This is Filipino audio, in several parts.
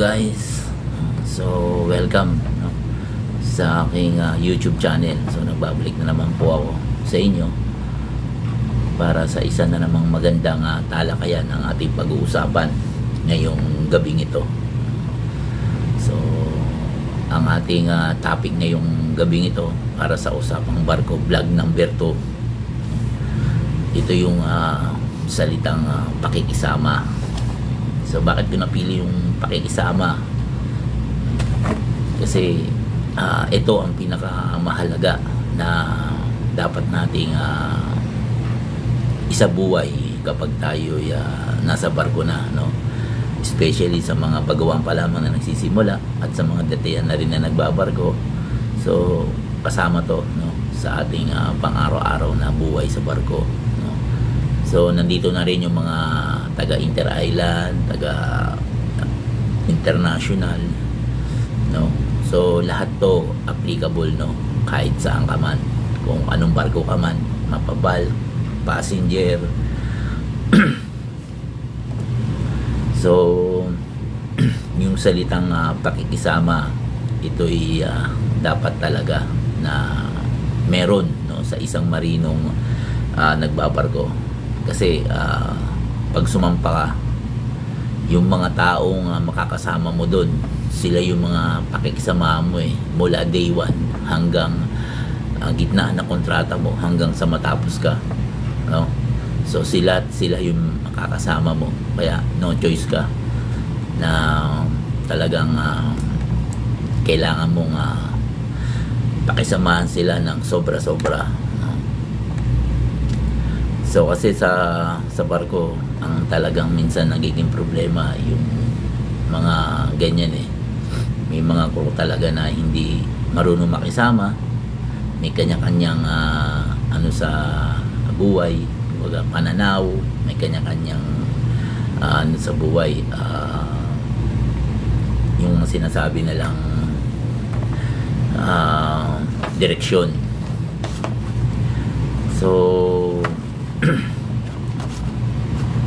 guys, so welcome sa aking YouTube channel. So nagbabalik na naman po ako sa inyo para sa isa na namang magandang talakayan ng ating pag-uusapan ngayong gabing ito. So ang ating topic ngayong gabing ito para sa Usapang Barko vlog number 2. Ito yung salitang pakikisama. So bakit ko napili yung pakikisama? Kasi ito ang pinakamahalaga na dapat nating isabuhay kapag tayo nasa barko na, no? Especially sa mga baguhan pa lamang na nagsisimula at sa mga datihan na rin na nagbabarko. So kasama to, no, sa ating pang-araw-araw na buhay sa barko, no? So nandito na rin yung mga taga inter-island, taga international, no? So lahat to applicable, no, kahit saan ka man, kung anong barko ka man, mapabal, passenger. So yung salitang pakikisama, ito'y dapat talaga na meron, no, sa isang marinong nagbabarko. Kasi pag sumampa ka, yung mga taong makakasama mo doon, sila yung mga pakikisama mo mula day 1 hanggang gitna ng kontrata mo, hanggang sa matapos ka, no? So sila yung makakasama mo, kaya no choice ka na talagang kailangan mong pakisamahan sila ng sobra-sobra, no? So kasi sa barko, ang talagang minsan nagiging problema yung mga ganyan may mga crew talaga na hindi marunong makisama, may kanya-kanyang sa buhay, pananaw, may kanya-kanyang sa buhay, yung sinasabi na lang direksyon. So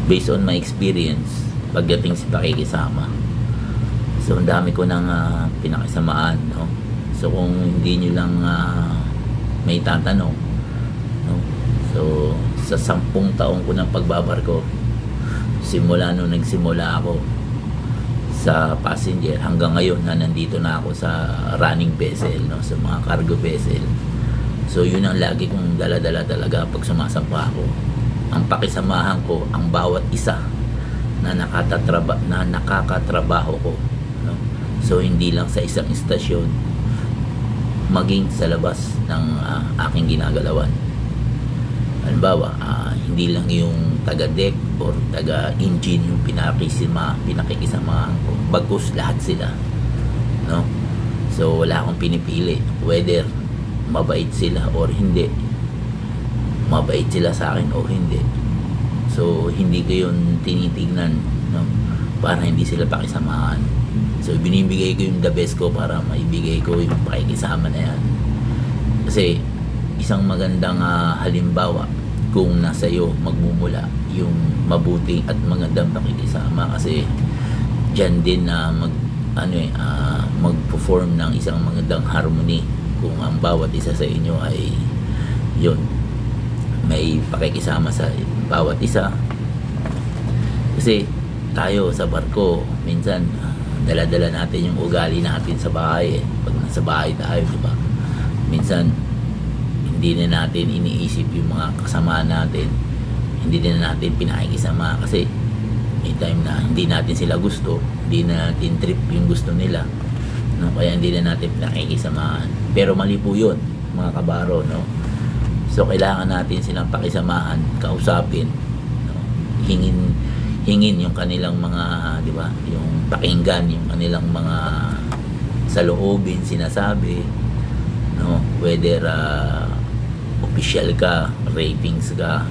based on my experience pagdating sa pakikisama, so ang dami ko nang pinakisamaan, no? So kung hindi nyo lang may tatanong, no? So sa 10 taong ko ng pagbabarko, simula nung nagsimula ako sa passenger hanggang ngayon na nandito na ako sa running vessel, no, sa mga cargo vessel, so yun ang lagi kong dala-dala talaga pag sumasampa ako. Ang pakisamahan ko ang bawat isa na nakakatrabaho ko, no? So hindi lang sa isang istasyon, maging sa labas ng aking ginagalawan. Halimbawa, hindi lang yung taga-deck or taga-engine yung pinakikisamahan ko, bagkus lahat sila, no? So wala akong pinipili whether mabait sila or hindi, mabait sila sa akin o hindi. So hindi ko yun tinitignan, no, para hindi sila pakisamahan. So binibigay ko yung the best ko para maibigay ko yung pakikisama na yan. Kasi isang magandang halimbawa kung nasa iyo magmumula yung mabuting at magandang pakikisama, kasi dyan din na mag-perform ng isang magandang harmony kung ang bawat isa sa inyo ay yun, may pakikisama sa bawat isa. Kasi tayo sa barko minsan dala-dala natin yung ugali natin sa bahay, pag nasa bahay tayo, diba? Minsan hindi na natin iniisip yung mga kasama natin, hindi na natin pinakikisama kasi may time na hindi natin sila gusto, hindi na natin trip yung gusto nila, no? Kaya hindi na natin pinakikisamahan. Pero mali po yun, mga kabaro, no? So kailangan natin silang pakisamahan, kausapin, no? Hingin yung kanilang mga, di ba, yung pakinggan yung kanilang mga saloobin, sinasabi, no? Whether official ka, ratings ka,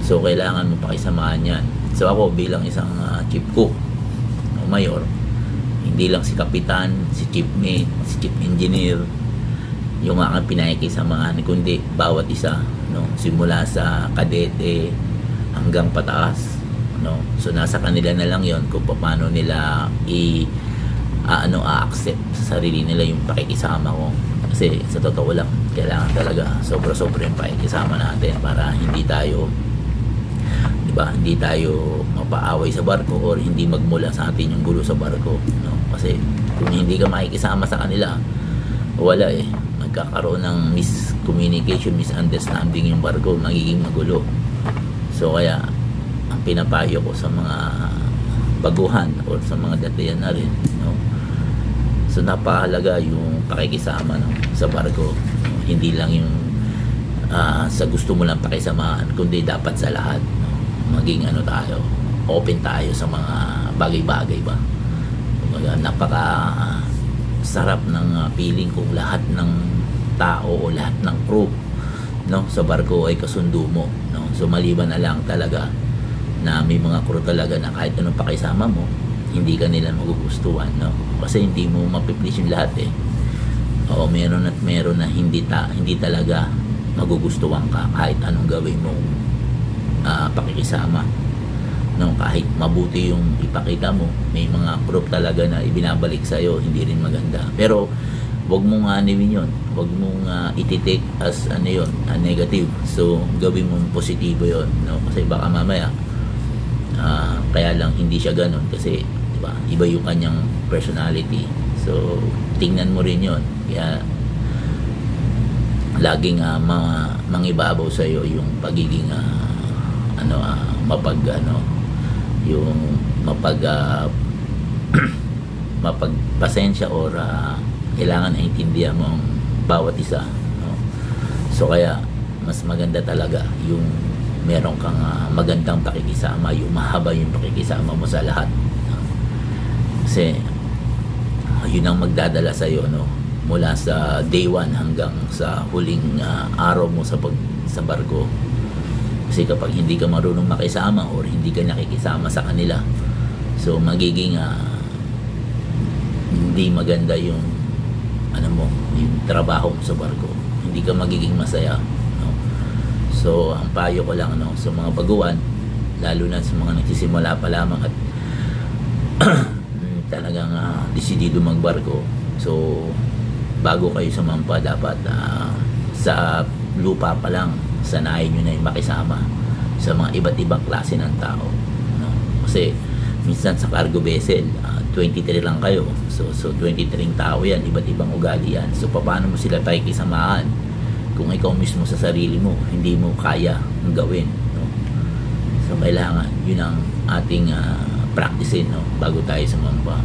so kailangan mo pakisamahan yan. So ako bilang isang chief cook, no, mayor, hindi lang si kapitan, si chief mate, si chief engineer yung aking pinakikisamahan, kundi bawat isa, no, simula sa kadete hanggang pataas, no? So nasa kanila na lang yon kung paano nila a-accept sa sarili nila yung pakikisama ko. Kasi sa totoo lang, kailangan talaga sobra-sobra yung pakikisama natin para hindi tayo, di ba, hindi tayo mapaaway sa barko or hindi magmula sa atin yung gulo sa barko, no? Kasi kung hindi ka makikisama sa kanila, wala magkakaroon ng miscommunication, misunderstanding yung barko, magiging magulo. So kaya ang pinapayo ko sa mga baguhan o sa mga datihan na rin, no? So napakahalaga yung pakikisama, no, sa barko, no? Hindi lang yung sa gusto mo lang pakisamahan, kundi dapat sa lahat, no? Maging tayo, open tayo sa mga bagay-bagay ba. Napaka sarap ng feeling kung lahat ng tao o lahat ng crew, no, sa barko ay kasundo mo, no? So maliban na lang talaga na may mga crew talaga na kahit anong pakisama mo, hindi ka nila magugustuhan, no? Kasi hindi mo mapiplease yung lahat Oo, meron at meron na hindi talaga magugustuhan ka kahit anong gawin mo pakikisama, no? Kahit mabuti yung ipakita mo, may mga crew talaga na ibinabalik sa'yo, hindi rin maganda. Pero wag mong anuin yun, wag mong iti-take as negative. So gawin mong positibo yun, no? Kasi baka mamaya kaya lang hindi siya ganun kasi, di ba, iba yung kanyang personality. So tingnan mo rin yun. Kaya laging mangibabaw sa iyo yung pagiging yung mapagpasensya or kailangan naintindihan mo ang bawat isa, no? So kaya mas maganda talaga yung meron kang magandang pakikisama, yung mahaba yung pakikisama mo sa lahat, no? Kasi yun ang magdadala sa iyo, no, mula sa day 1 hanggang sa huling araw mo sa barko. Kasi kapag hindi ka marunong makisama or hindi ka nakikisama sa kanila, so magiging hindi maganda yung yung trabaho mo sa barko. Hindi ka magiging masaya, no? So ang payo ko lang, no, sa mga baguhan, lalo na sa mga nagsisimula pa lamang at talagang desidido magbarko, so bago kayo sumampa, dapat sa lupa pa lang sanayin nyo na yung makisama sa mga iba't ibang klase ng tao, no? Kasi minsan sa cargo vessel 23 lang kayo, so 23 tao yan, iba't ibang ugali yan. So paano mo sila pakikisamahan kung ikaw mismo sa sarili mo hindi mo kaya ang gawin, no? So kailangan yun ang ating practicein, no, bago tayo sumampa.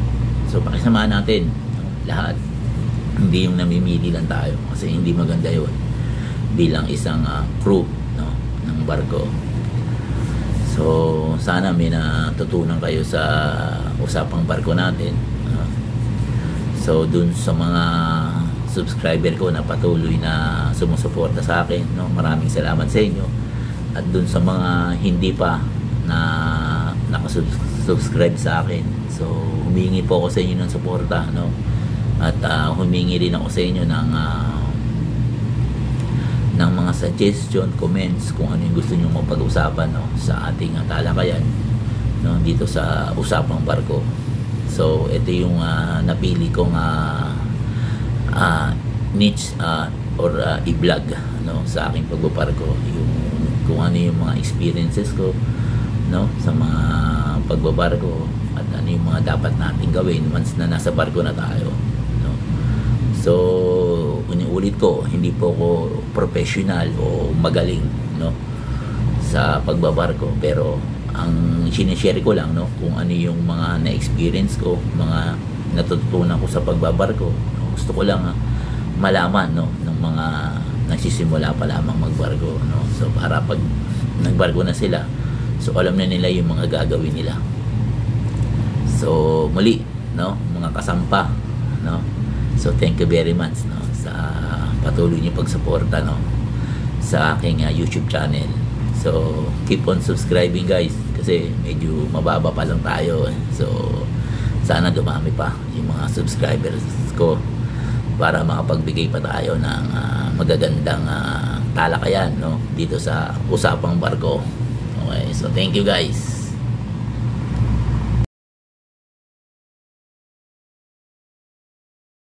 So pakisamahan natin, no, lahat, hindi yung namimili lang tayo, kasi hindi maganda yun bilang isang crew, no, ng barko. So sana may natutunan kayo sa usapang barko natin. So dun sa mga subscriber ko na patuloy na sumusuporta sa akin, no, maraming salamat sa inyo. At dun sa mga hindi pa na nakasubscribe sa akin, so humingi po ako sa inyo ng suporta, no, at humingi rin ako sa inyo ng mga suggestion, comments, kung ano yung gusto nyo mapag-usapan, no, sa ating talakayan, no, dito sa usapang barko. So ito yung napili kong niche or i-vlog, no, sa aking pagbabarko, yung kung ano yung mga experiences ko, no, sa mga pagbabarko at ano yung mga dapat nating gawin once na nasa barko na tayo, no. So ulit ko, hindi po ako professional o magaling, no, sa pagbabarko, pero ang sinishare ko lang, no, kung ano yung mga na-experience ko, mga natutunan ko sa pagbabarko, no. Gusto ko lang malaman, no, ng mga nagsisimula pa lamang magbarko, no. So para pag nagbarko na sila, so alam na nila yung mga gagawin nila. So muli, no, mga kasampa, no, so thank you very much, no, sa patuloy niyo pagsuporta, no, sa aking YouTube channel. So keep on subscribing, guys, kasi medyo mababa pa lang tayo, so sana dumami pa yung mga subscribers ko para makapagbigay pa tayo ng magagandang talakayan, no, dito sa usapang barko. Okay, so thank you, guys.